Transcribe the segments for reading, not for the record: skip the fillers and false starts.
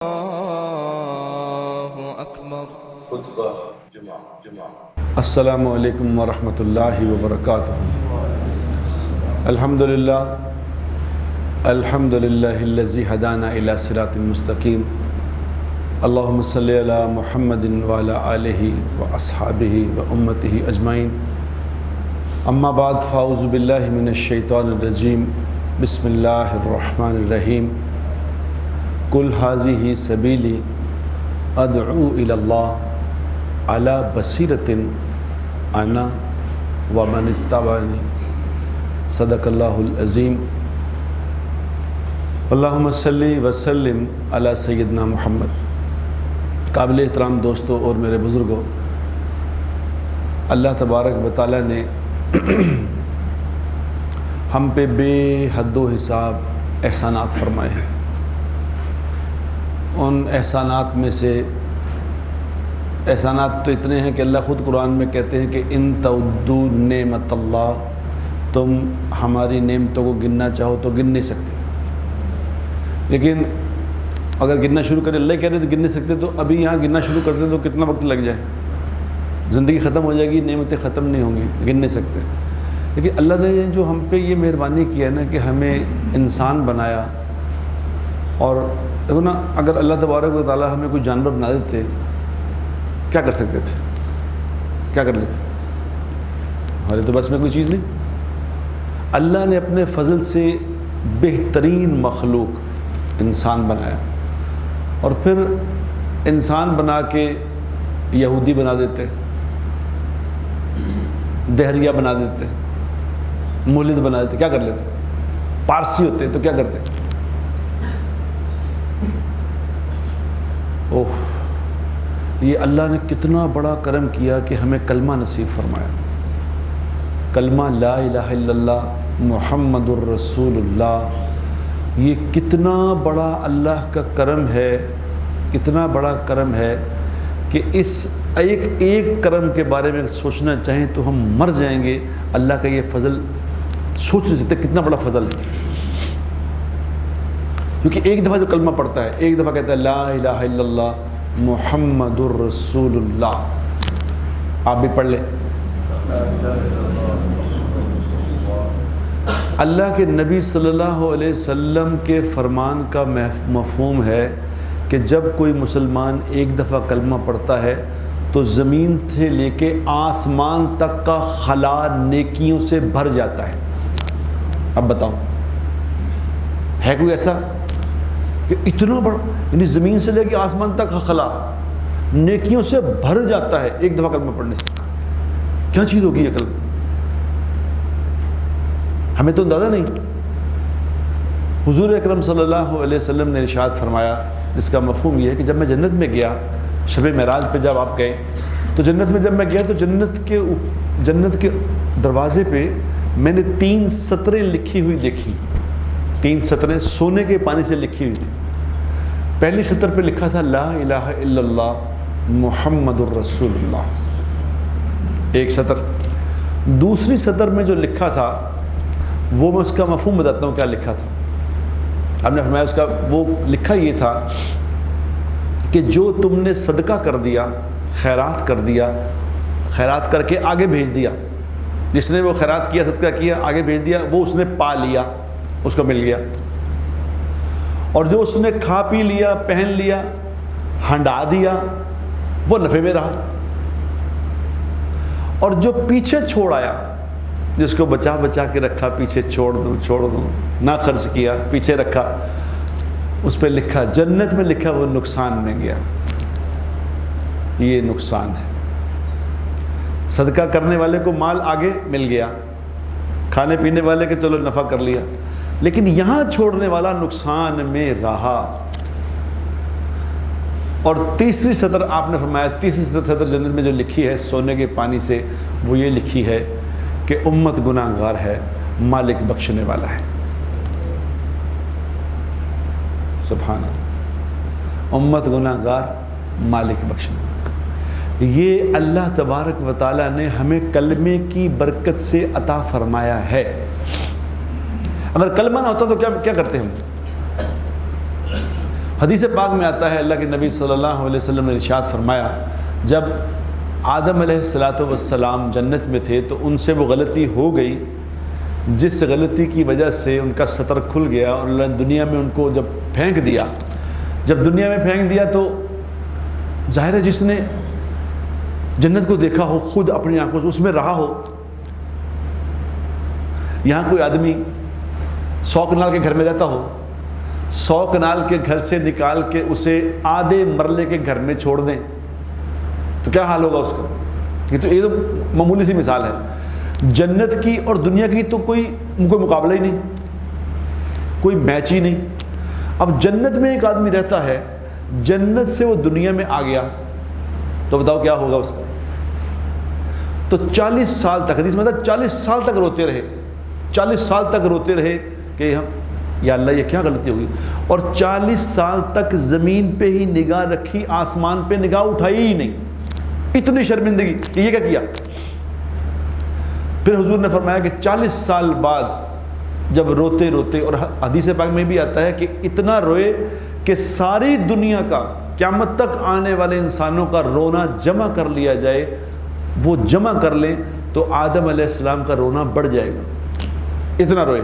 اللہ اکبر۔ خطبہ جمعہ۔ السلام علیکم ورحمۃ اللہ وبرکاتہ۔ الحمدللہ الذی ہدانا الی صراط مستقیم۔ اللہم صلی علی محمد وعلی آلہ واصحابہ وامتہ اجمعین۔ اما بعد فاعوذ باللہ من الشیطان الرجیم۔ بسم اللہ الرحمن الرحیم۔ قل ھذہ سبیلی ادعو الی اللہ علی بصیرۃ انا ومن اتبعنی۔ صدق اللہ العظیم۔ اللہم صلی وسلم علی سیدنا محمد۔ قابل احترام دوستوں اور میرے بزرگوں، اللہ تبارک و تعالیٰ نے ہم پہ بے حد و حساب احسانات فرمائے ہیں۔ ان احسانات میں سے احسانات تو اتنے ہیں کہ اللہ خود قرآن میں کہتے ہیں کہ ان تعدوا نعمت اللہ، تم ہماری نعمتوں کو گننا چاہو تو گن نہیں سکتے۔ لیکن اگر گننا شروع کرے، اللہ کہہ رہے تو گن نہیں سکتے، تو ابھی یہاں گننا شروع کرتے تو کتنا وقت لگ جائے، زندگی ختم ہو جائے گی، نعمتیں ختم نہیں ہوں گی، گن نہیں سکتے۔ لیکن اللہ نے جو ہم پہ یہ مہربانی کی ہے نا کہ ہمیں انسان بنایا، اور دیکھو نا، اگر اللہ تبارک و تعالیٰ ہمیں کوئی جانور بنا دیتے کیا کر سکتے تھے؟ کیا کر لیتے؟ ہمارے تو بس میں کوئی چیز نہیں۔ اللہ نے اپنے فضل سے بہترین مخلوق انسان بنایا، اور پھر انسان بنا کے یہودی بنا دیتے، دہریہ بنا دیتے، مولد بنا دیتے، کیا کر لیتے؟ پارسی ہوتے تو کیا کرتے؟ اوہ، یہ اللہ نے کتنا بڑا کرم کیا کہ ہمیں کلمہ نصیب فرمایا، کلمہ لا الہ الا اللہ محمد الرسول اللہ۔ یہ کتنا بڑا اللہ کا کرم ہے، کتنا بڑا کرم ہے کہ اس ایک کرم کے بارے میں سوچنا چاہیں تو ہم مر جائیں گے۔ اللہ کا یہ فضل سوچ نہیں سکتے کتنا بڑا فضل ہے، کیونکہ ایک دفعہ جو کلمہ پڑھتا ہے، ایک دفعہ کہتا ہے لا الہ الا اللہ محمد الرسول اللہ، آپ بھی پڑھ لیں۔ اللہ کے نبی صلی اللہ علیہ وسلم کے فرمان کا مفہوم ہے کہ جب کوئی مسلمان ایک دفعہ کلمہ پڑھتا ہے تو زمین سے لے کے آسمان تک کا خلا نیکیوں سے بھر جاتا ہے۔ اب بتاؤ، ہے کوئی ایسا کہ اتنا بڑا، یعنی زمین سے لے کے آسمان تک کا خلا نیکیوں سے بھر جاتا ہے ایک دفعہ کلمہ پڑھنے سے؟ کیا چیز ہوگی یہ کلمہ؟ ہمیں تو اندازہ نہیں۔ حضور اکرم صلی اللہ علیہ وسلم نے ارشاد فرمایا، جس کا مفہوم یہ ہے کہ جب میں جنت میں گیا، شب معراج پہ جب آپ گئے تو جنت میں جب میں گیا تو جنت کے دروازے پہ میں نے 3 سطریں لکھی ہوئی دیکھی، 3 سطریں سونے کے پانی سے لکھی ہوئی تھی۔ پہلی سطر پہ لکھا تھا لا الہ الا اللہ محمد الرسول اللہ، ایک سطر۔ دوسری سطر میں جو لکھا تھا وہ میں اس کا مفہوم بتاتا ہوں کیا لکھا تھا۔ آپ نے فرمایا اس کا وہ لکھا یہ تھا کہ جو تم نے صدقہ کر دیا، خیرات کر دیا، خیرات کر کے آگے بھیج دیا، جس نے وہ خیرات کیا، صدقہ کیا، آگے بھیج دیا، وہ اس نے پا لیا، اس کو مل گیا۔ اور جو اس نے کھا پی لیا، پہن لیا، ہنڈا دیا، وہ نفع میں رہا۔ اور جو پیچھے چھوڑ آیا، جس کو بچا کے رکھا، پیچھے چھوڑ دوں، نہ خرچ کیا، پیچھے رکھا، اس پہ لکھا، جنت میں لکھا وہ نقصان میں گیا۔ یہ نقصان ہے۔ صدقہ کرنے والے کو مال آگے مل گیا، کھانے پینے والے کے چلو نفع کر لیا، لیکن یہاں چھوڑنے والا نقصان میں رہا۔ اور تیسری سطر آپ نے فرمایا، تیسری سطر جنت میں جو لکھی ہے سونے کے پانی سے، وہ یہ لکھی ہے کہ امت گناہ گار ہے، مالک بخشنے والا ہے۔ سبحان اللہ، امت گناہ گار، مالک بخشنے والا۔ یہ اللہ تبارک و تعالیٰ نے ہمیں کلمے کی برکت سے عطا فرمایا ہے۔ اگر کلمہ نہ ہوتا تو کیا کرتے ہم؟ حدیث پاک میں آتا ہے اللہ کے نبی صلی اللہ علیہ وسلم نے ارشاد فرمایا جب آدم علیہ السلام جنت میں تھے تو ان سے وہ غلطی ہو گئی جس غلطی کی وجہ سے ان کا سطر کھل گیا اور اللہ نے دنیا میں ان کو جب پھینک دیا. جب دنیا میں پھینک دیا تو ظاہر ہے جس نے جنت کو دیکھا ہو خود اپنی آنکھوں سے اس میں رہا ہو. یہاں کوئی آدمی 100 کنال کے گھر میں رہتا ہو, 100 کنال کے گھر سے نکال کے اسے آدھے مرلے کے گھر میں چھوڑ دیں تو کیا حال ہوگا اس کا. یہ تو معمولی سی مثال ہے. جنت کی اور دنیا کی تو کوئی مقابلہ ہی نہیں, کوئی میچ ہی نہیں. اب جنت میں ایک آدمی رہتا ہے, جنت سے وہ دنیا میں آ گیا تو بتاؤ کیا ہوگا اس کا. تو 40 سال تک, حدیث میں تھا 40 سال تک روتے رہے, 40 سال تک روتے رہے کہ ہم یا اللہ یہ کیا غلطی ہوگی, اور 40 سال تک زمین پہ ہی نگاہ رکھی, آسمان پہ نگاہ اٹھائی ہی نہیں. اتنی شرمندگی کہ یہ کیا کیا. پھر حضور نے فرمایا کہ 40 سال بعد جب روتے روتے, اور حدیث پاک میں بھی آتا ہے کہ اتنا روئے کہ ساری دنیا کا قیامت تک آنے والے انسانوں کا رونا جمع کر لیا جائے, وہ جمع کر لیں تو آدم علیہ السلام کا رونا بڑھ جائے گا, اتنا روئے.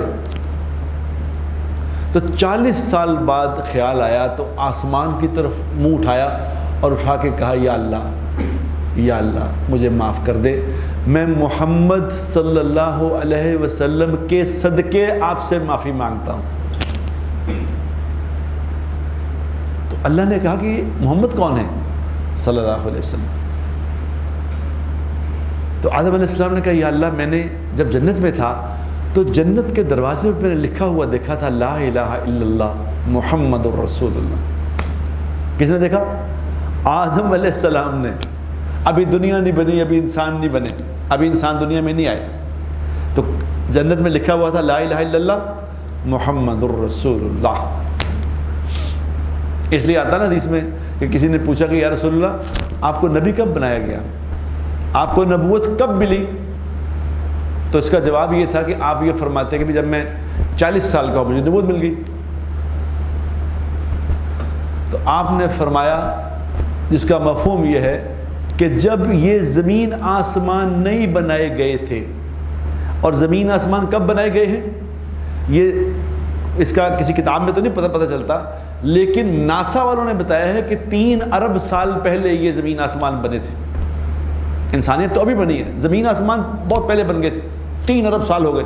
تو 40 سال بعد خیال آیا تو آسمان کی طرف منہ اٹھایا اور اٹھا کے کہا یا اللہ مجھے معاف کر دے, میں محمد صلی اللہ علیہ وسلم کے صدقے آپ سے معافی مانگتا ہوں. تو اللہ نے کہا کہ محمد کون ہے صلی اللہ علیہ وسلم. تو آدم علیہ السلام نے کہا یا اللہ میں نے جب جنت میں تھا تو جنت کے دروازے پر میں نے لکھا ہوا دیکھا تھا لا الہ الا اللہ محمد الرسول اللہ. کس نے دیکھا؟ آدم علیہ السلام نے. ابھی دنیا نہیں بنی, ابھی انسان نہیں بنے, ابھی انسان دنیا میں نہیں آئے. تو جنت میں لکھا ہوا تھا لا الہ الا اللہ محمد الرسول اللہ. اس لیے آتا نا حدیث میں کہ کسی نے پوچھا کہ یا رسول اللہ آپ کو نبی کب بنایا گیا, آپ کو نبوت کب ملی؟ تو اس کا جواب یہ تھا کہ آپ یہ فرماتے کہ جب میں 40 سال کا ہوں مجھے نبوت مل گئی. تو آپ نے فرمایا جس کا مفہوم یہ ہے کہ جب یہ زمین آسمان نہیں بنائے گئے تھے, اور زمین آسمان کب بنائے گئے ہیں یہ اس کا کسی کتاب میں تو نہیں پتہ چلتا, لیکن ناسا والوں نے بتایا ہے کہ 3 ارب سال پہلے یہ زمین آسمان بنے تھے. انسانیت تو ابھی بنی ہے, زمین آسمان بہت پہلے بن گئے تھے, 3 ارب سال ہو گئے.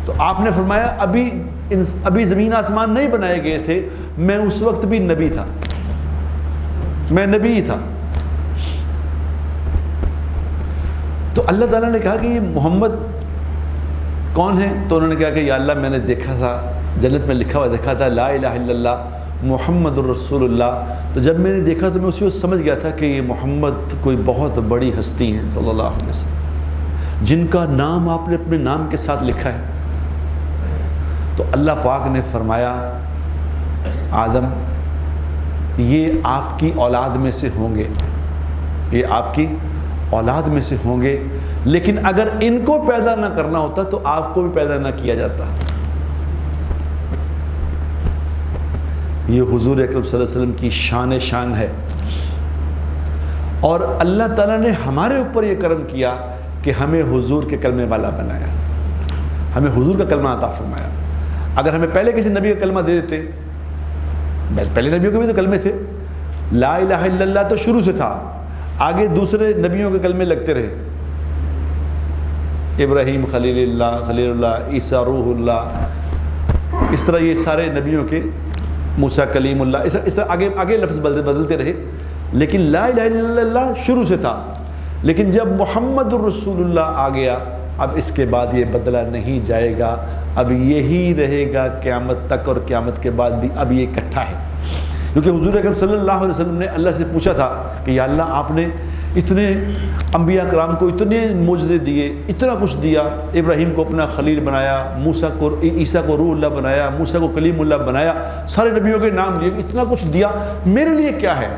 تو آپ نے فرمایا ابھی زمین آسمان نہیں بنائے گئے تھے, میں اس وقت بھی نبی تھا, میں نبی تھا. تو اللہ تعالیٰ نے کہا کہ یہ محمد کون ہے؟ تو انہوں نے کہا کہ یا اللہ میں نے دیکھا تھا جنت میں لکھا ہوا دیکھا تھا لا الہ الا اللہ محمد الرسول اللہ. تو جب میں نے دیکھا تو میں اسی وقت سمجھ گیا تھا کہ یہ محمد کوئی بہت بڑی ہستی ہیں صلی اللہ علیہ وسلم, جن کا نام آپ نے اپنے نام کے ساتھ لکھا ہے. تو اللہ پاک نے فرمایا آدم یہ آپ کی اولاد میں سے ہوں گے, یہ آپ کی اولاد میں سے ہوں گے, لیکن اگر ان کو پیدا نہ کرنا ہوتا تو آپ کو بھی پیدا نہ کیا جاتا. یہ حضور اکرم صلی اللہ علیہ وسلم کی شان ہے. اور اللہ تعالیٰ نے ہمارے اوپر یہ کرم کیا کہ ہمیں حضور کے کلمے والا بنایا, ہمیں حضور کا کلمہ عطا فرمایا. اگر ہمیں پہلے کسی نبی کا کلمہ دے دیتے, پہلے نبیوں کے بھی تو کلمے تھے, لا الہ الا اللہ تو شروع سے تھا, آگے دوسرے نبیوں کے کلمے لگتے رہے, ابراہیم خلیل اللہ, عیسیٰ روح اللہ, اس طرح یہ سارے نبیوں کے, موسیٰ کلیم اللہ, اس طرح آگے لفظ بدلتے رہے, لیکن لا الہ الا اللہ شروع سے تھا. لیکن جب محمد الرسول اللہ آ گیا اب اس کے بعد یہ بدلا نہیں جائے گا, اب یہی رہے گا قیامت تک, اور قیامت کے بعد بھی اب یہ اکٹھا ہے. کیونکہ حضور اکرم صلی اللہ علیہ وسلم نے اللہ سے پوچھا تھا کہ یا اللہ آپ نے اتنے انبیاء کرام کو اتنے معجزے دیے, اتنا کچھ دیا, ابراہیم کو اپنا خلیل بنایا, موسیٰ کو عیسیٰ کو روح اللہ بنایا, موسیٰ کو کلیم اللہ بنایا, سارے نبیوں کے نام دیے, اتنا کچھ دیا, میرے لیے کیا ہے؟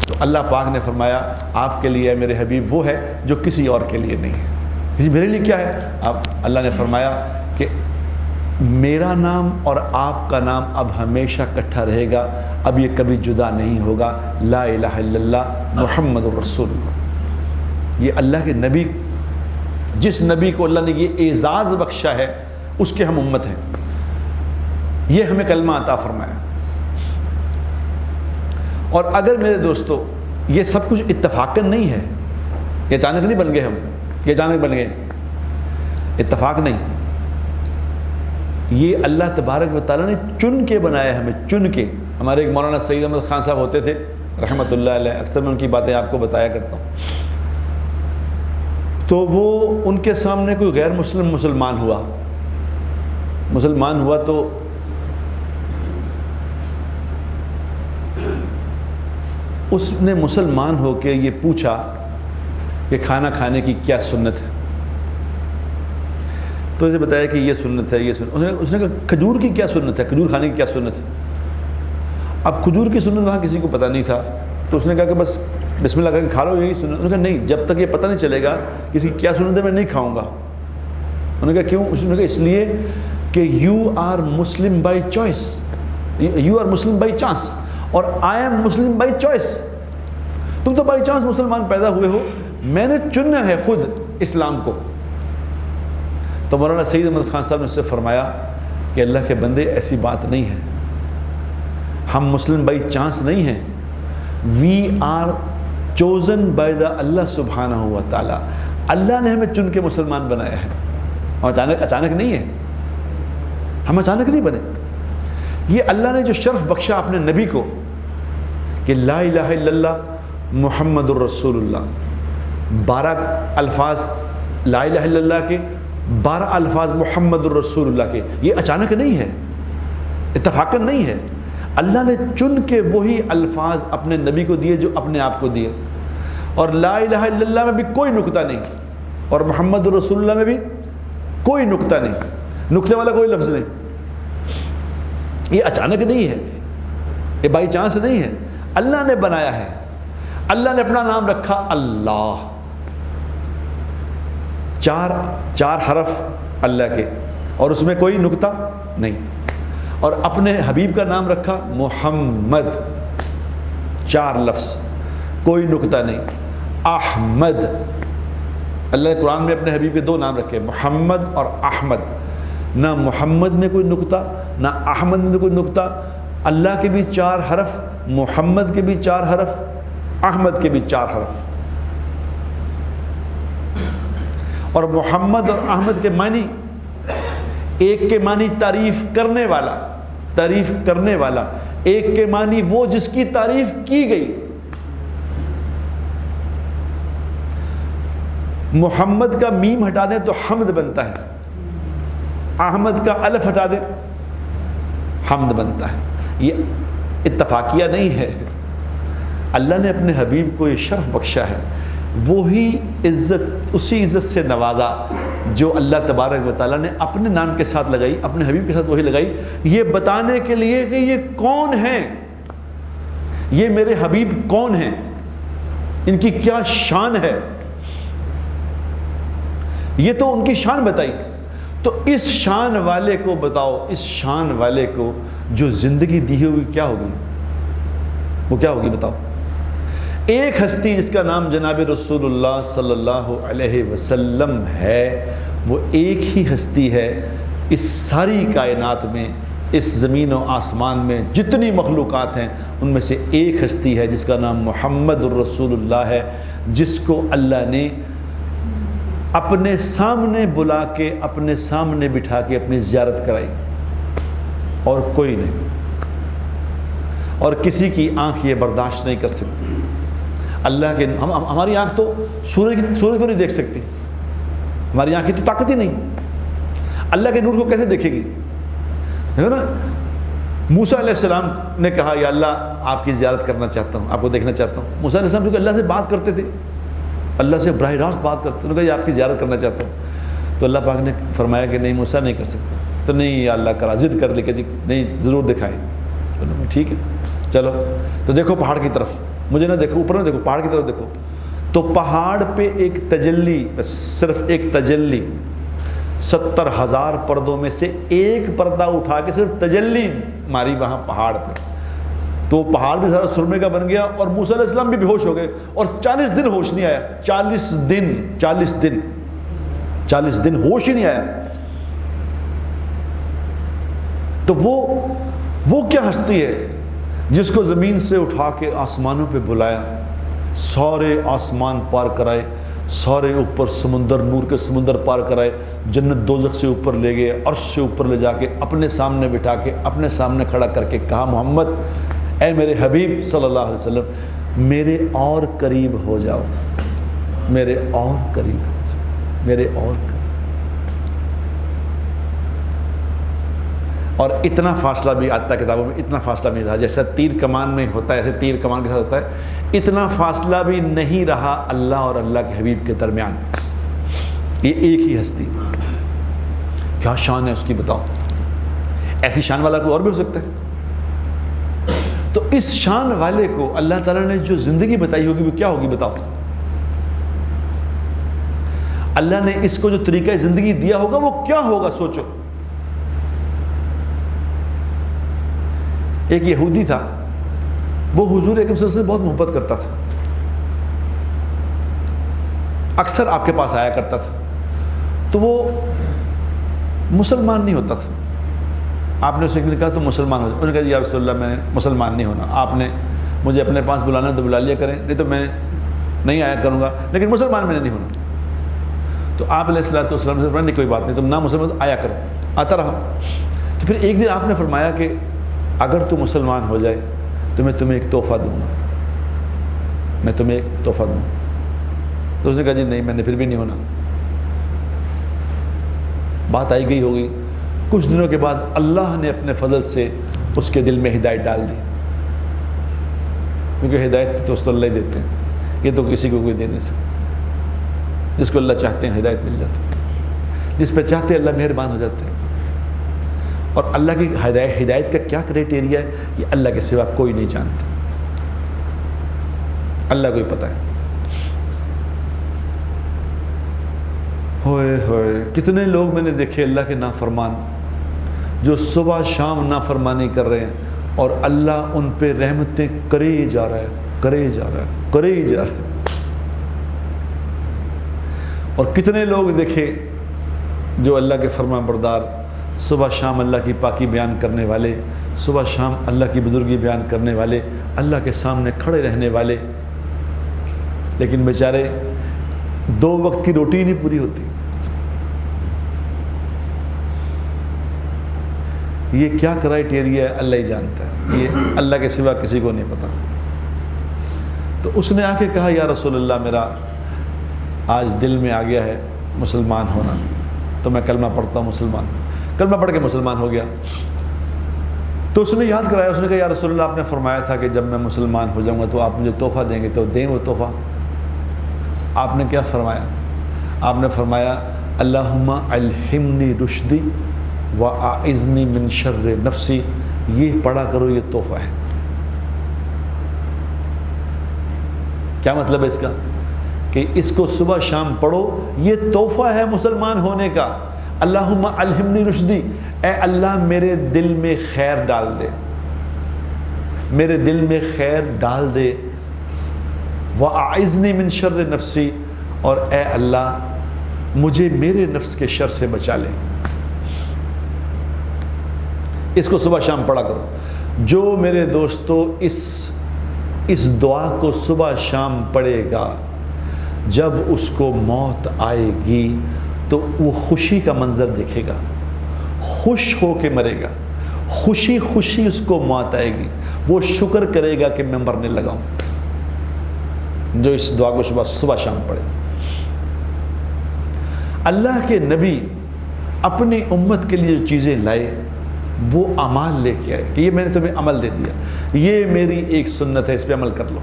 تو اللہ پاک نے فرمایا آپ کے لیے میرے حبیب وہ ہے جو کسی اور کے لیے نہیں ہے. میرے لیے کیا ہے؟ اب اللہ نے فرمایا کہ میرا نام اور آپ کا نام اب ہمیشہ اکٹھا رہے گا، اب یہ کبھی جدا نہیں ہوگا، لا الہ الا اللہ محمد الرسول اللہ۔ یہ اللہ کے نبی، جس نبی کو اللہ نے یہ اعزاز بخشا ہے اس کے ہم امت ہیں، یہ ہمیں کلمہ عطا فرمایا۔ اور اگر میرے دوستو یہ سب کچھ اتفاقاً نہیں ہے، یہ اچانک نہیں بن گئے، ہم یہ اچانک بن گئے، اتفاق نہیں، یہ اللہ تبارک و تعالیٰ نے چن کے بنایا، ہمیں چن کے۔ ہمارے ایک مولانا سعید احمد خان صاحب ہوتے تھے رحمۃ اللہ علیہ، اکثر میں ان کی باتیں آپ کو بتایا کرتا ہوں۔ تو وہ ان کے سامنے کوئی غیر مسلم مسلمان ہوا تو اس نے مسلمان ہو کے یہ پوچھا کہ کھانا کھانے کی کیا سنت ہے، تو اسے بتایا کہ یہ سنت ہے، یہ سنت۔ اس نے کہا کھجور کی کیا سنت ہے، کھجور کھانے کی کیا سنت ہے؟ اب کھجور کی سنت وہاں کسی کو پتہ نہیں تھا، تو اس نے کہا کہ بس بسم اللہ کر کے کھا لو، یہی سنت۔ انہوں نے کہا نہیں، جب تک یہ پتہ نہیں چلے گا کسی کی کیا سنت ہے میں نہیں کھاؤں گا۔ انہوں نے کہا کیوں؟ اس نے کہا اس لیے کہ you are Muslim by choice, you are Muslim by chance, اور I am Muslim by choice. تم تو بائی چانس مسلمان پیدا ہوئے ہو، میں نے چنا ہے خود اسلام کو۔ تو مولانا سعید احمد خان صاحب نے اس سے فرمایا کہ اللہ کے بندے ایسی بات نہیں ہے، ہم مسلم بائی چانس نہیں ہیں، we are chosen by the اللہ سبحانہ و تعالیٰ، اللہ نے ہمیں چن کے مسلمان بنایا ہے، اور اچانک نہیں ہے، ہم اچانک نہیں بنے۔ یہ اللہ نے جو شرف بخشا اپنے نبی کو کہ لا الہ الا اللہ محمد الرسول اللہ، 12 الفاظ لا الہ الا اللہ کے، 12 الفاظ محمد الرسول اللہ کے، یہ اچانک نہیں ہے، اتفاقاً نہیں ہے، اللہ نے چن کے وہی الفاظ اپنے نبی کو دیے جو اپنے آپ کو دیے۔ اور لا الہ الا اللہ میں بھی کوئی نقطہ نہیں، اور محمد الرسول اللہ میں بھی کوئی نقطہ نہیں، نقطے والا کوئی لفظ نہیں۔ یہ اچانک نہیں ہے، یہ بائی چانس نہیں ہے، اللہ نے بنایا ہے۔ اللہ نے اپنا نام رکھا اللہ، 4 حرف اللہ کے، اور اس میں کوئی نقطہ نہیں۔ اور اپنے حبیب کا نام رکھا محمد، 4 لفظ، کوئی نقطہ نہیں۔ احمد، اللہ نے قرآن میں اپنے حبیب کے 2 نام رکھے، محمد اور احمد، نہ محمد میں کوئی نقطہ نہ احمد میں کوئی نقطہ۔ اللہ کے بھی 4 حرف، محمد کے بھی 4 حرف، احمد کے بھی 4 حرف۔ اور محمد اور احمد کے معنی، ایک کے معنی تعریف کرنے والا، ایک کے معنی وہ جس کی تعریف کی گئی۔ محمد کا میم ہٹا دیں تو حمد بنتا ہے، احمد کا الف ہٹا دیں حمد بنتا ہے۔ یہ اتفاقیہ نہیں ہے، اللہ نے اپنے حبیب کو یہ شرف بخشا ہے، وہی عزت، اسی عزت سے نوازا جو اللہ تبارک و تعالیٰ نے اپنے نام کے ساتھ لگائی، اپنے حبیب کے ساتھ وہی لگائی، یہ بتانے کے لیے کہ یہ کون ہیں، یہ میرے حبیب کون ہیں، ان کی کیا شان ہے، یہ تو ان کی شان بتائی۔ تو اس شان والے کو بتاؤ، اس شان والے کو جو زندگی دی ہوئی کیا ہوگی، وہ کیا ہوگی بتاؤ۔ ایک ہستی جس کا نام جناب رسول اللہ صلی اللہ علیہ وسلم ہے، وہ ایک ہی ہستی ہے اس ساری کائنات میں، اس زمین و آسمان میں جتنی مخلوقات ہیں ان میں سے ایک ہستی ہے جس کا نام محمد الرسول اللہ ہے، جس کو اللہ نے اپنے سامنے بلا کے، اپنے سامنے بٹھا کے اپنی زیارت کرائی، اور کوئی نہیں، اور کسی کی آنکھ یہ برداشت نہیں کر سکتی۔ اللہ کے ہماری آنکھ تو سورج کو نہیں دیکھ سکتی، ہماری آنکھ کی تو طاقت ہی نہیں، اللہ کے نور کو کیسے دیکھے گی؟ دیکھو نا، موسیٰ علیہ السلام نے کہا یا اللہ آپ کی زیارت کرنا چاہتا ہوں، آپ کو دیکھنا چاہتا ہوں۔ موسیٰ علیہ السلام کیونکہ اللہ سے بات کرتے تھے، اللہ سے براہ راست بات کرتے، انہوں نے کہا یہ آپ کی زیارت کرنا چاہتا ہوں، تو اللہ پاک نے فرمایا کہ نہیں موسیٰ نہیں کر سکتے، تو نہیں یا اللہ کرا، ضد کر لے کہ جی نہیں ضرور دکھائیں، چلو ٹھیک ہے چلو، تو دیکھو پہاڑ کی طرف، مجھے نہ دیکھو اوپر نہ دیکھو، پہاڑ کی طرف دیکھو، تو پہاڑ پہ ایک تجلی، بس صرف ایک تجلی، 70,000 پردوں میں سے ایک پردہ اٹھا کے صرف تجلی ماری وہاں پہاڑ پہ، تو پہاڑ بھی سارا سرمے کا بن گیا، اور موسیٰ علیہ السلام بھی بے ہوش ہو گئے، اور 40 دن ہوش نہیں آیا، 40 دن ہوش ہی نہیں آیا۔ تو وہ کیا ہستی ہے جس کو زمین سے اٹھا کے آسمانوں پہ بلایا، سارے آسمان پار کرائے، سارے اوپر سمندر، نور کے سمندر پار کرائے، جنت دوزخ سے اوپر لے گئے، عرش سے اوپر لے جا کے اپنے سامنے بٹھا کے اپنے سامنے کھڑا کر کے کہا، محمد اے میرے حبیب صلی اللہ علیہ وسلم، میرے اور قریب ہو جاؤ، میرے اور قریب ہو جاؤ، میرے اور قریب۔ اور اتنا فاصلہ بھی آتا ہے کتابوں میں، اتنا فاصلہ نہیں رہا، جیسا تیر کمان میں ہوتا ہے ایسے تیر کمان کے ساتھ ہوتا ہے، اتنا فاصلہ بھی نہیں رہا اللہ اور اللہ کے حبیب کے درمیان۔ یہ ایک ہی ہستی، کیا شان ہے اس کی بتاؤ، ایسی شان والا کوئی اور بھی ہو سکتا ہے؟ تو اس شان والے کو اللہ تعالیٰ نے جو زندگی بتائی ہوگی وہ کیا ہوگی بتاؤ؟ اللہ نے اس کو جو طریقہ زندگی دیا ہوگا وہ کیا ہوگا، سوچو۔ ایک یہودی تھا، وہ حضور اکرم صلی اللہ علیہ وسلم سے بہت محبت کرتا تھا، اکثر آپ کے پاس آیا کرتا تھا، تو وہ مسلمان نہیں ہوتا تھا۔ آپ نے اسے کہا تو مسلمان ہو جائے، انہوں نے کہا یا رسول اللہ میں نے مسلمان نہیں ہونا، آپ نے مجھے اپنے پاس بلانا تو بلا لیا کریں، نہیں تو میں نہیں آیا کروں گا، لیکن مسلمان میں نے نہیں ہونا۔ تو آپ علیہ الصلوۃ والسلام سے فرمایا نہیں کوئی بات نہیں، تم نہ مسلمان تو آیا کرو، آتا رہا۔ تو پھر ایک دن آپ نے فرمایا کہ اگر تو مسلمان ہو جائے تو میں تمہیں ایک تحفہ دوں گا، میں تمہیں ایک تحفہ دوں گا۔ تو اس نے کہا جی نہیں، میں نے پھر بھی نہیں ہونا۔ بات آئی گئی ہوگی، کچھ دنوں کے بعد اللہ نے اپنے فضل سے اس کے دل میں ہدایت ڈال دی، کیونکہ ہدایت تو اس اللہ ہی دیتے ہیں، یہ تو کسی کو کوئی دے نہیں سکتا۔ جس کو اللہ چاہتے ہیں ہدایت مل جاتی ہے، جس پہ چاہتے ہیں اللہ مہربان ہو جاتے ہیں۔ اور اللہ کی ہدایت کا کیا کرائٹیریا ہے، یہ اللہ کے سوا کوئی نہیں جانتا، اللہ کو ہی پتہ ہے۔ ہوئے ہوئے کتنے لوگ میں نے دیکھے اللہ کے نافرمان جو صبح شام نافرمانی کر رہے ہیں، اور اللہ ان پہ رحمتیں کرے ہی جا رہا ہے، کرے ہی جا رہا ہے، کرے ہی جا رہا ہے۔ اور کتنے لوگ دیکھے جو اللہ کے فرما بردار، صبح شام اللہ کی پاکی بیان کرنے والے، صبح شام اللہ کی بزرگی بیان کرنے والے، اللہ کے سامنے کھڑے رہنے والے، لیکن بیچارے 2 وقت کی روٹی نہیں پوری ہوتی۔ یہ کیا کرائٹیریا ہے اللہ ہی جانتا ہے، یہ اللہ کے سوا کسی کو نہیں پتا۔ تو اس نے آ کے کہا یا رسول اللہ، میرا آج دل میں آ گیا ہے مسلمان ہونا، تو میں کلمہ پڑھتا ہوں، کلمہ پڑھ کے مسلمان ہو گیا۔ تو اس نے یاد کرایا، اس نے کہا یا رسول اللہ، آپ نے فرمایا تھا کہ جب میں مسلمان ہو جاؤں گا تو آپ مجھے تحفہ دیں گے، تو دیں وہ تحفہ۔ آپ نے کیا فرمایا؟ آپ نے فرمایا اللہم الہمنی رشدی واعذنی من شر نفسی، یہ پڑھا کرو، یہ تحفہ ہے۔ کیا مطلب ہے اس کا؟ کہ اس کو صبح شام پڑھو، یہ تحفہ ہے مسلمان ہونے کا۔ اللہم الہمنی رشدی، اے اللہ میرے دل میں خیر ڈال دے، میرے دل میں خیر ڈال دے۔ وَأَعِذْنِي مِن شَرِّ نَفْسِي، اور اے اللہ مجھے میرے نفس کے شر سے بچا لے۔ اس کو صبح شام پڑھا کرو۔ جو میرے دوستو اس دعا کو صبح شام پڑھے گا، جب اس کو موت آئے گی تو وہ خوشی کا منظر دیکھے گا، خوش ہو کے مرے گا، خوشی خوشی اس کو موت آئے گی، وہ شکر کرے گا کہ میں مرنے لگا ہوں۔ جو اس دعا کو صبح شام پڑھے۔ اللہ کے نبی اپنی امت کے لیے جو چیزیں لائے وہ اعمال لے کے آئے کہ یہ میں نے تمہیں عمل دے دیا، یہ میری ایک سنت ہے، اس پہ عمل کر لو،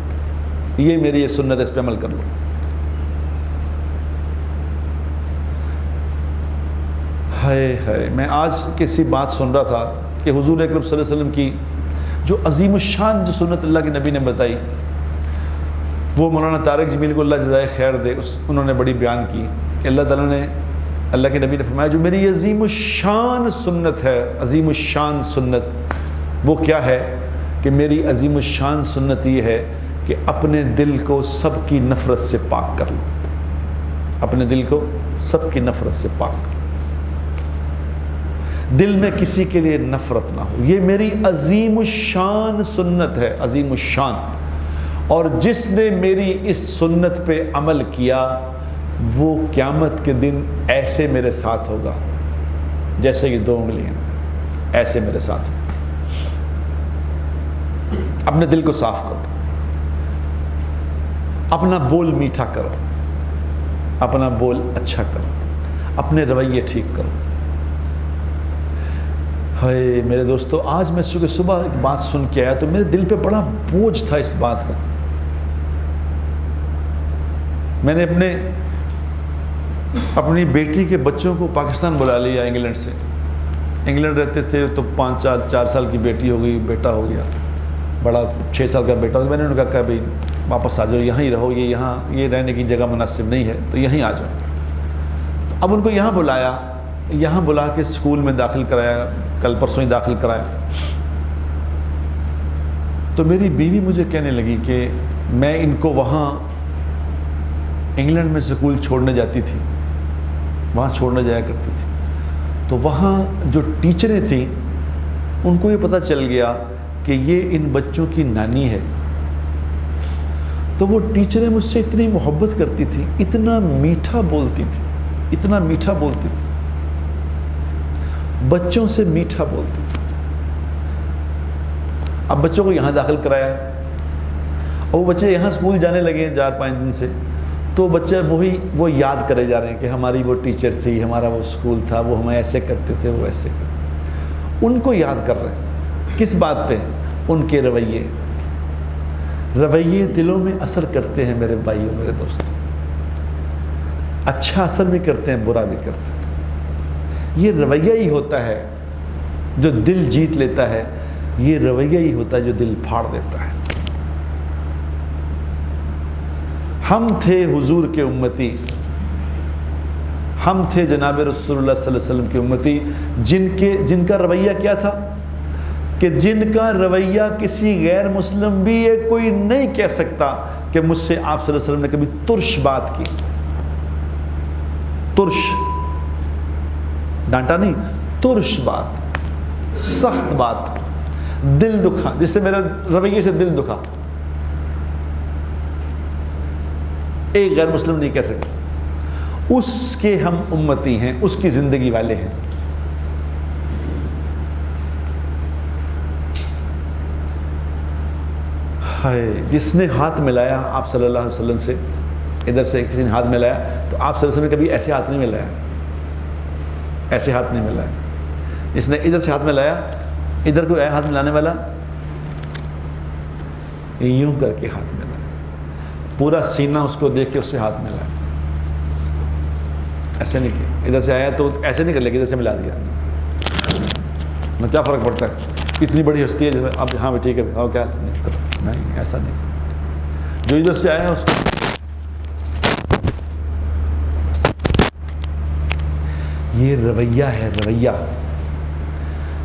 یہ میری یہ سنت ہے، اس پہ عمل کر لو۔ ہائے ہائے، میں آج کسی بات سن رہا تھا کہ حضور اکرم صلی اللہ علیہ وسلم کی جو عظیم الشان جو سنت اللہ کے نبی نے بتائی، وہ مولانا طارق جمیل کو اللہ جزائے خیر دے، انہوں نے بڑی بیان کی کہ اللہ تعالیٰ نے اللہ کے نبی نے فرمایا جو میری عظیم الشان سنت ہے، عظیم الشان سنت وہ کیا ہے کہ میری عظیم الشان سنت یہ ہے کہ اپنے دل کو سب کی نفرت سے پاک کر لو، اپنے دل کو سب کی نفرت سے پاک کر لو، دل میں کسی کے لیے نفرت نہ ہو، یہ میری عظیم الشان سنت ہے، عظیم الشان۔ اور جس نے میری اس سنت پہ عمل کیا وہ قیامت کے دن ایسے میرے ساتھ ہوگا جیسے یہ 2 انگلیاں، ایسے میرے ساتھ۔ اپنے دل کو صاف کرو، اپنا بول میٹھا کرو، اپنا بول اچھا کرو، اپنے رویے ٹھیک کرو۔ ہائے میرے دوستو، آج میں صبح ایک بات سن کے آیا تو میرے دل پہ بڑا بوجھ تھا اس بات کا۔ میں نے اپنی بیٹی کے بچوں کو پاکستان بلا لیا انگلینڈ سے، انگلینڈ رہتے تھے تو 4 سال کی بیٹی ہو گئی، بیٹا ہو گیا، بڑا 6 سال کا بیٹا ہو گیا۔ میں نے انہوں نے کہا کہ بھائی واپس آ جاؤ، یہاں ہی رہو، یہ رہنے کی جگہ مناسب نہیں ہے تو یہیں آ جاؤ۔ تو اب ان کو یہاں بلایا، یہاں بلا کے اسکول میں داخل کرایا، کل پرسوں ہی داخل کرایا۔ تو میری بیوی مجھے کہنے لگی کہ میں ان کو وہاں انگلینڈ میں اسکول چھوڑنے جاتی تھی، وہاں چھوڑنے جایا کرتی تھی، تو وہاں جو ٹیچریں تھیں ان کو یہ پتہ چل گیا کہ یہ ان بچوں کی نانی ہے، تو وہ ٹیچریں مجھ سے اتنی محبت کرتی تھی، اتنا میٹھا بولتی تھی، اتنا میٹھا بولتی تھی، بچوں سے میٹھا بولتی تھی۔ اب بچوں کو یہاں داخل کرایا اور وہ بچے یہاں اسکول جانے لگے 4-5 دن سے، تو بچے وہ یاد کرے جا رہے ہیں کہ ہماری وہ ٹیچر تھی، ہمارا وہ اسکول تھا، وہ ہمیں ایسے کرتے تھے، وہ ایسے کرتے، ان کو یاد کر رہے ہیں۔ کس بات پہ؟ ان کے رویے دلوں میں اثر کرتے ہیں میرے بھائیوں، میرے دوستوں، اچھا اثر بھی کرتے ہیں، برا بھی کرتے ہیں۔ یہ رویہ ہی ہوتا ہے جو دل جیت لیتا ہے، یہ رویہ ہی ہوتا ہے جو دل پھاڑ دیتا ہے۔ ہم تھے حضور کے امتی، ہم تھے جناب رسول اللہ صلی اللہ علیہ وسلم کے امتی، جن کا رویہ کیا تھا کہ جن کا رویہ کسی غیر مسلم بھی یہ کوئی نہیں کہہ سکتا کہ مجھ سے آپ صلی اللہ علیہ وسلم نے کبھی ترش بات کی، ترش ڈانٹا نہیں، ترش بات، سخت بات، دل دکھا، جس سے میرا رویے سے دل دکھا، ایک غیر مسلم نہیں کہہ سکتا۔ اس کے ہم امتی ہیں، اس کی زندگی والے ہیں۔ جس نے ہاتھ ملایا آپ صلی اللہ علیہ وسلم سے، ادھر سے کسی نے ہاتھ ملایا تو آپ صلی اللہ علیہ وسلم نے کبھی ایسے ہاتھ نہیں ملایا، ایسے ہاتھ نہیں ملایا۔ جس نے ادھر سے ہاتھ ملایا، ادھر کو ہاتھ ملانے والا یوں کر کے ہاتھ ملایا، پورا سینہ اس کو دیکھ کے اس سے ہاتھ ملایا، ایسے نہیں کیا۔ ادھر سے آیا تو ایسے نہیں کر لیا کہ ادھر سے ملا دیا، میں کیا فرق پڑتا ہے، اتنی بڑی ہستی ہے جو اب ہاں ٹھیک ہے کیا نہیں، ایسا نہیں۔ جو ادھر سے آیا اس کو یہ رویہ ہے، رویہ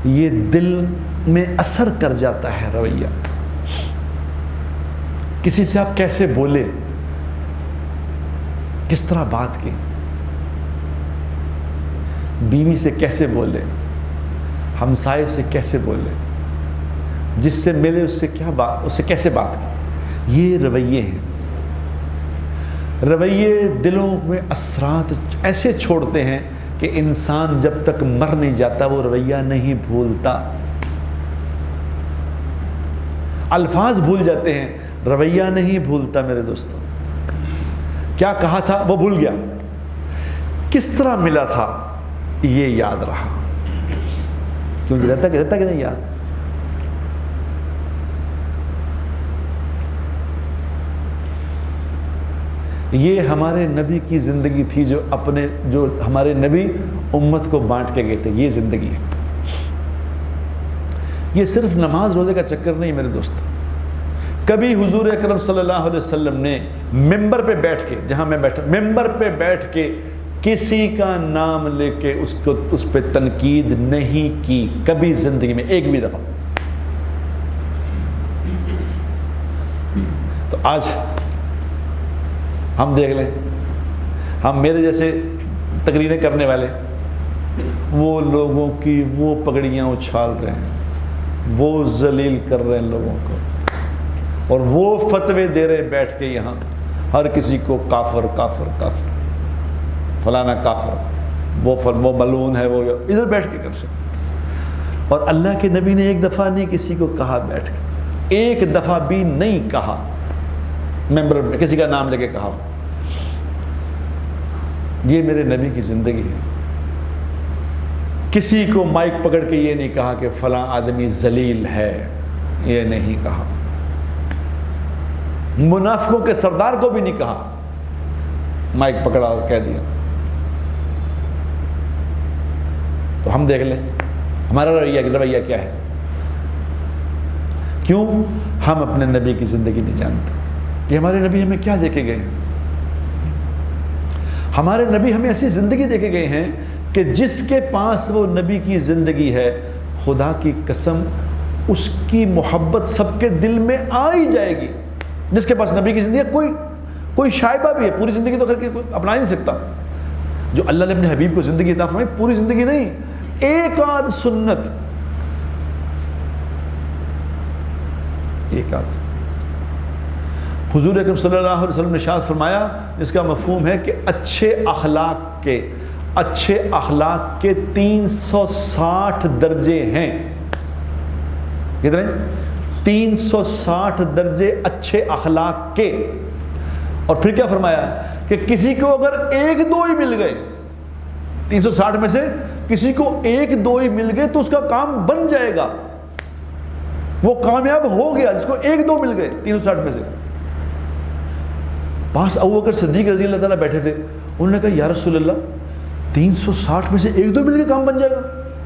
یہ دل میں اثر کر جاتا ہے۔ رویہ کسی سے آپ کیسے بولے، کس طرح بات کی، بیوی سے کیسے بولے، ہمسائے سے کیسے بولے، جس سے ملے اس سے کیا بات، اس سے کیسے بات کی، یہ رویے ہیں۔ رویے دلوں میں اثرات ایسے چھوڑتے ہیں کہ انسان جب تک مر نہیں جاتا وہ رویہ نہیں بھولتا۔ الفاظ بھول جاتے ہیں، رویہ نہیں بھولتا میرے دوستوں۔ کیا کہا تھا وہ بھول گیا، کس طرح ملا تھا یہ یاد رہا۔ کیوں رہتا کہ نہیں یاد؟ یہ ہمارے نبی کی زندگی تھی، جو ہمارے نبی امت کو بانٹ کے گئے تھے، یہ زندگی ہے۔ یہ صرف نماز روزے کا چکر نہیں میرے دوست۔ کبھی حضور اکرم صلی اللہ علیہ وسلم نے ممبر پہ بیٹھ کے، جہاں میں بیٹھا، ممبر پہ بیٹھ کے کسی کا نام لے کے اس پہ تنقید نہیں کی کبھی زندگی میں، ایک بھی دفعہ۔ تو آج ہم دیکھ لیں، ہم میرے جیسے تقریریں کرنے والے وہ لوگوں کی وہ پگڑیاں اچھال رہے ہیں، وہ ذلیل کر رہے ہیں لوگوں کو، اور وہ فتوے دے رہے بیٹھ کے یہاں ہر کسی کو کافر کافر کافر، فلانا کافر، وہ ملعون ہے، وہ ادھر بیٹھ کے کر سکتے۔ اور اللہ کے نبی نے ایک دفعہ نہیں کسی کو کہا بیٹھ کے، ایک دفعہ بھی نہیں کہا، ممبر میں کسی کا نام لے کے کہا۔ یہ میرے نبی کی زندگی ہے۔ کسی کو مائک پکڑ کے یہ نہیں کہا کہ فلاں آدمی ذلیل ہے، یہ نہیں کہا۔ منافقوں کے سردار کو بھی نہیں کہا، مائک پکڑا اور کہہ دیا۔ تو ہم دیکھ لیں ہمارا رویہ کیا ہے۔ کیوں؟ ہم اپنے نبی کی زندگی نہیں جانتے کہ ہمارے نبی ہمیں کیا دے کے گئے ہیں۔ ہمارے نبی ہمیں ایسی زندگی دے کے گئے ہیں کہ جس کے پاس وہ نبی کی زندگی ہے، خدا کی قسم اس کی محبت سب کے دل میں آ ہی جائے گی۔ جس کے پاس نبی کی زندگی ہے، کوئی شائبہ بھی ہے، پوری زندگی تو کوئی اپنا ہی نہیں سکتا۔ جو اللہ نے اپنے حبیب کو زندگی عطا فرمائی، پوری زندگی نہیں، ایک آدھ سنت، ایک آدھ۔ حضور اکرم صلی اللہ علیہ وسلم نے ارشاد فرمایا، جس کا مفہوم ہے کہ اچھے اخلاق کے 360 درجے ہیں۔ کتنے؟ 360 درجے اچھے اخلاق کے۔ اور پھر کیا فرمایا کہ کسی کو اگر ایک دو ہی مل گئے، 360 میں سے کسی کو ایک دو ہی مل گئے تو اس کا کام بن جائے گا، وہ کامیاب ہو گیا جس کو ایک دو مل گئے 360 میں سے۔ پاس ابوبکر صدیق رضی اللہ تعالیٰ بیٹھے تھے، انہوں نے کہا یا رسول اللہ 360 میں سے ایک دو مل کے کام بن جائے گا؟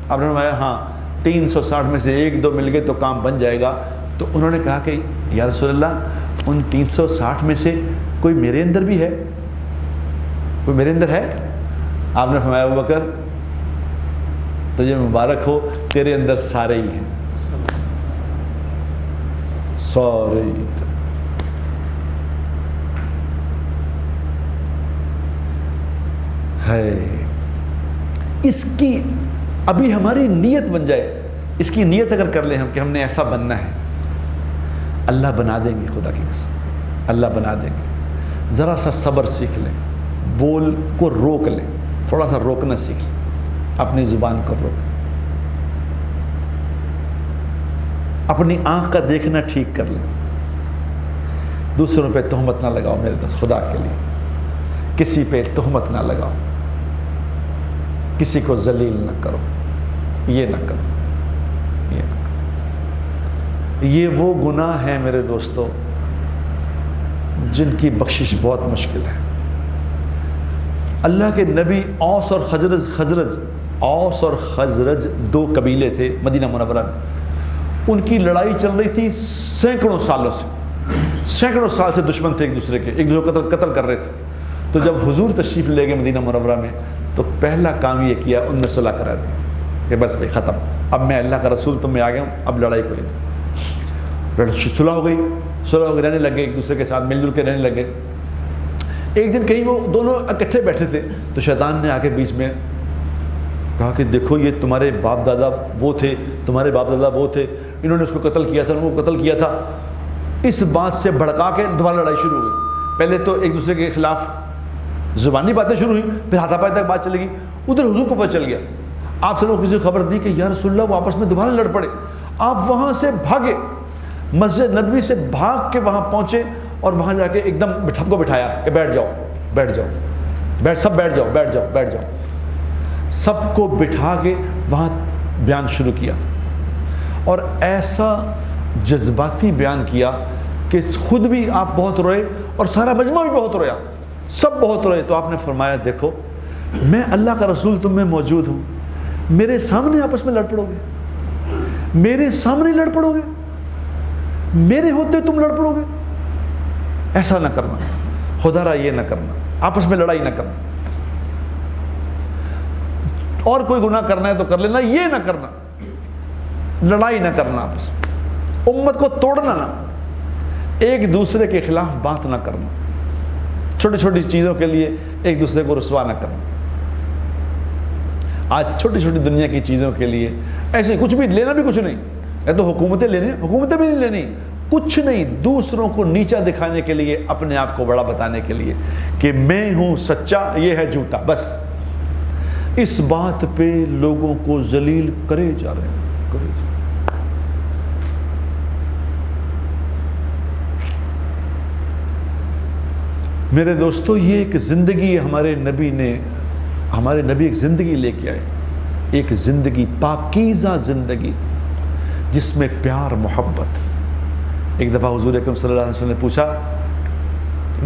آپ نے فرمایا ہاں 360 میں سے ایک دو مل گئے تو کام بن جائے گا۔ تو انہوں نے کہا کہ یا رسول اللہ ان 360 میں سے کوئی میرے اندر بھی ہے، کوئی میرے اندر ہے؟ آپ نے فرمایا ابوبکر تجھے مبارک ہو، تیرے اندر سارے ہی ہیں، سارے ہی۔ ہے اس کی ابھی ہماری نیت بن جائے، اس کی نیت اگر کر لیں ہم کہ ہم نے ایسا بننا ہے، اللہ بنا دیں گے، خدا کی قسم اللہ بنا دیں گے۔ ذرا سا صبر سیکھ لیں، بول کو روک لیں، تھوڑا سا روکنا سیکھ لیں، اپنی زبان کو روک لیں، اپنی آنکھ کا دیکھنا ٹھیک کر لیں، دوسروں پہ تہمت نہ لگاؤ میرے دوست، خدا کے لیے کسی پہ تہمت نہ لگاؤ، کسی کو ذلیل نہ کرو، یہ نہ کرو، یہ نہ کرو۔ یہ وہ گناہ ہیں میرے دوستو جن کی بخشش بہت مشکل ہے۔ اللہ کے نبی اوس اور خزرج دو قبیلے تھے مدینہ منورہ میں، ان کی لڑائی چل رہی تھی سینکڑوں سالوں سے، سینکڑوں سال سے دشمن تھے ایک دوسرے کے، ایک دوسرے کو قتل کر رہے تھے۔ تو جب حضور تشریف لے گئے مدینہ منورہ میں تو پہلا کام یہ کیا، ان نے صلح کرا دی کہ بس بھائی ختم، اب میں اللہ کا رسول تم میں آ گیا ہوں، اب لڑائی کوئی نہیں۔ صلح ہو گئی، رہنے لگ گئے ایک دوسرے کے ساتھ، مل جل کے رہنے لگ گئے۔ ایک دن کہیں وہ دونوں اکٹھے بیٹھے تھے تو شیطان نے آ کے بیچ میں کہا کہ دیکھو یہ تمہارے باپ دادا وہ تھے، تمہارے باپ دادا وہ تھے، انہوں نے اس کو قتل کیا تھا، انہوں کو قتل کیا تھا۔ اس بات سے بھڑکا کے دوبارہ لڑائی شروع ہو گئی۔ پہلے تو ایک دوسرے کے خلاف زبانی باتیں شروع ہوئی، پھر ہاتھا پائی تک بات چلے گی۔ ادھر حضور کو پتہ چل گیا، آپ سے لوگ کسی کو خبر دی کہ یا رسول اللہ وہ آپس میں دوبارہ لڑ پڑے۔ آپ وہاں سے بھاگے، مسجد نبوی سے بھاگ کے وہاں پہنچے اور وہاں جا کے ایک دم سب کو بٹھایا کہ بیٹھ جاؤ بیٹھ جاؤ سب بیٹھ جاؤ بیٹھ جاؤ بیٹھ جاؤ۔ سب کو بٹھا کے وہاں بیان شروع کیا اور ایسا جذباتی بیان کیا کہ خود بھی آپ بہت روئے اور سارا مجمع بھی بہت رویا، سب بہت روئے۔ تو آپ نے فرمایا دیکھو میں اللہ کا رسول تم میں موجود ہوں، میرے سامنے آپس میں لڑ پڑو گے، میرے سامنے لڑ پڑو گے، میرے ہوتے تم لڑ پڑو گے؟ ایسا نہ کرنا، خدا را یہ نہ کرنا، آپس میں لڑائی نہ کرنا۔ اور کوئی گناہ کرنا ہے تو کر لینا، یہ نہ کرنا، لڑائی نہ کرنا آپس میں، امت کو توڑنا نہ، ایک دوسرے کے خلاف بات نہ کرنا، چھوٹی چھوٹی چیزوں کے لیے ایک دوسرے کو رسوا نہ کرنا۔ آج چھوٹی چھوٹی دنیا کی چیزوں کے لیے ایسے کچھ بھی لینا بھی کچھ نہیں ہے، تو حکومتیں لینی، حکومتیں بھی نہیں لینی، کچھ نہیں، دوسروں کو نیچا دکھانے کے لیے، اپنے آپ کو بڑا بتانے کے لیے کہ میں ہوں سچا، یہ ہے جھوٹا، بس اس بات پہ لوگوں کو ذلیل کرے جا رہے ہیں، کرے جا رہے ہیں۔ میرے دوستو، یہ ایک زندگی ہمارے نبی ایک زندگی لے کے آئے، ایک زندگی، پاکیزہ زندگی جس میں پیار محبت۔ ایک دفعہ حضور اکرم صلی اللہ علیہ وسلم نے پوچھا،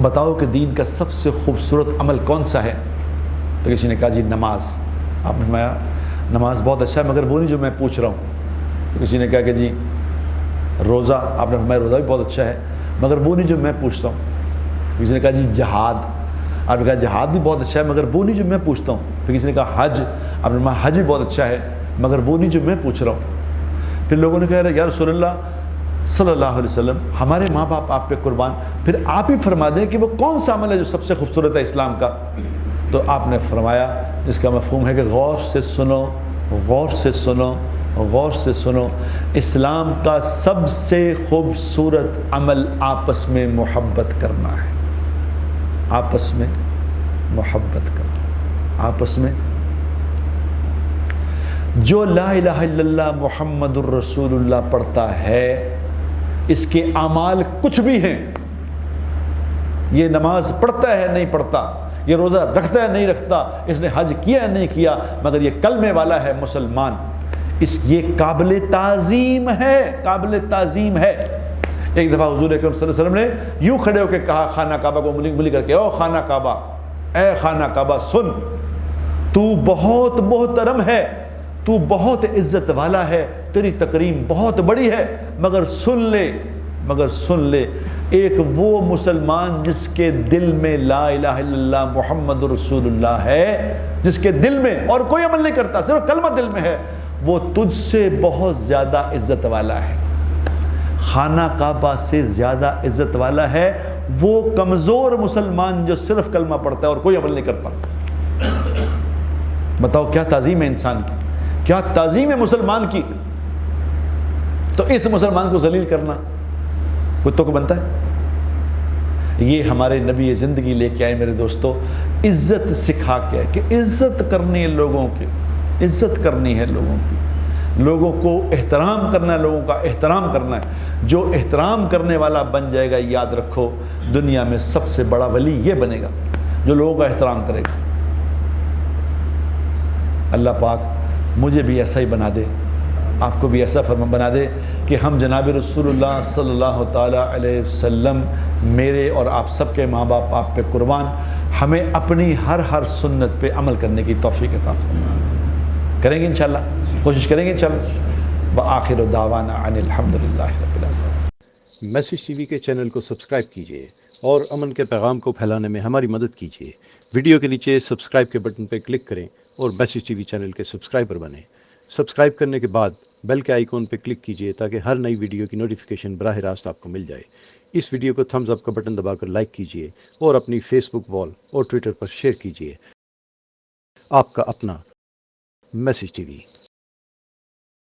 بتاؤ کہ دین کا سب سے خوبصورت عمل کون سا ہے؟ تو کسی نے کہا جی نماز۔ آپ نے فرمایا نماز بہت اچھا ہے، مگر وہ نہیں جو میں پوچھ رہا ہوں۔ تو کسی نے کہا کہ جی روزہ۔ آپ نے فرمایا روزہ بھی بہت اچھا ہے، مگر وہ نہیں جو میں پوچھتا ہوں۔ کسی نے کہا جی جہاد۔ آپ نے کہا جہاد بھی بہت اچھا ہے، مگر وہ نہیں جو میں پوچھتا ہوں۔ پھر کسی نے کہا حج۔ آپ نے کہا حج بھی بہت اچھا ہے، مگر وہ نہیں جو میں پوچھ رہا ہوں۔ پھر لوگوں نے کہا یا رسول اللہ صلی اللہ علیہ وسلم، ہمارے ماں باپ آپ پہ قربان، پھر آپ ہی فرما دیں کہ وہ کون سا عمل ہے جو سب سے خوبصورت ہے اسلام کا؟ تو آپ نے فرمایا، جس کا مفہوم ہے کہ غور سے سنو، غور سے سنو، غور سے سنو، اسلام کا سب سے خوبصورت عمل آپس میں محبت کرنا ہے، آپس میں محبت کرنا، آپس میں۔ جو لا الہ الا اللہ محمد الرسول اللہ پڑھتا ہے، اس کے اعمال کچھ بھی ہیں، یہ نماز پڑھتا ہے نہیں پڑھتا، یہ روزہ رکھتا ہے نہیں رکھتا، اس نے حج کیا ہے نہیں کیا، مگر یہ کلمے والا ہے، مسلمان، یہ قابل تعظیم ہے، قابل تعظیم ہے۔ ایک دفعہ حضور اکرم صلی اللہ علیہ وسلم نے یوں کھڑے ہو کے کہا خانہ کعبہ کو ملی کر کے، او خانہ کعبہ، اے خانہ کعبہ سن، تو بہت محترم ہے، تو بہت عزت والا ہے، تیری تکریم بہت بڑی ہے، مگر سن لے ایک وہ مسلمان جس کے دل میں لا الہ الا اللہ محمد رسول اللہ ہے، جس کے دل میں اور کوئی عمل نہیں کرتا، صرف کلمہ دل میں ہے، وہ تجھ سے بہت زیادہ عزت والا ہے، خانہ کعبہ سے زیادہ عزت والا ہے وہ کمزور مسلمان جو صرف کلمہ پڑھتا ہے اور کوئی عمل نہیں کرتا۔ بتاؤ کیا تعظیم ہے انسان کی، کیا تعظیم ہے مسلمان کی۔ تو اس مسلمان کو ذلیل کرنا کتوں کو بنتا ہے؟ یہ ہمارے نبی زندگی لے کے آئے میرے دوستو، عزت سکھا کے کہ عزت کرنی ہے لوگوں کی، عزت کرنی ہے لوگوں کی، لوگوں کو احترام کرنا ہے، لوگوں کا احترام کرنا ہے۔ جو احترام کرنے والا بن جائے گا، یاد رکھو دنیا میں سب سے بڑا ولی یہ بنے گا جو لوگوں کا احترام کرے گا۔ اللہ پاک مجھے بھی ایسا ہی بنا دے، آپ کو بھی ایسا فرمان بنا دے کہ ہم جناب رسول اللہ صلی اللہ تعالیٰ علیہ وسلم، میرے اور آپ سب کے ماں باپ آپ پہ قربان، ہمیں اپنی ہر سنت پہ عمل کرنے کی توفیق عطا فرمائے۔ کریں گے انشاءاللہ، کوشش کریں گے انشاءاللہ۔ وآخر دعوانا ان الحمدللہ رب العالمین۔ میسیج ٹی وی کے چینل کو سبسکرائب کیجئے اور امن کے پیغام کو پھیلانے میں ہماری مدد کیجئے۔ ویڈیو کے نیچے سبسکرائب کے بٹن پر کلک کریں اور میسیج ٹی وی چینل کے سبسکرائبر بنیں۔ سبسکرائب کرنے کے بعد بیل کے آئیکن پہ کلک کیجئے تاکہ ہر نئی ویڈیو کی نوٹیفیکیشن براہ راست آپ کو مل جائے۔ اس ویڈیو کو تھمز اپ کا بٹن دبا کر لائک کیجئے اور اپنی فیس بک وال اور ٹویٹر پر شیئر کیجئے۔ آپ کا اپنا میسیج ٹی وی۔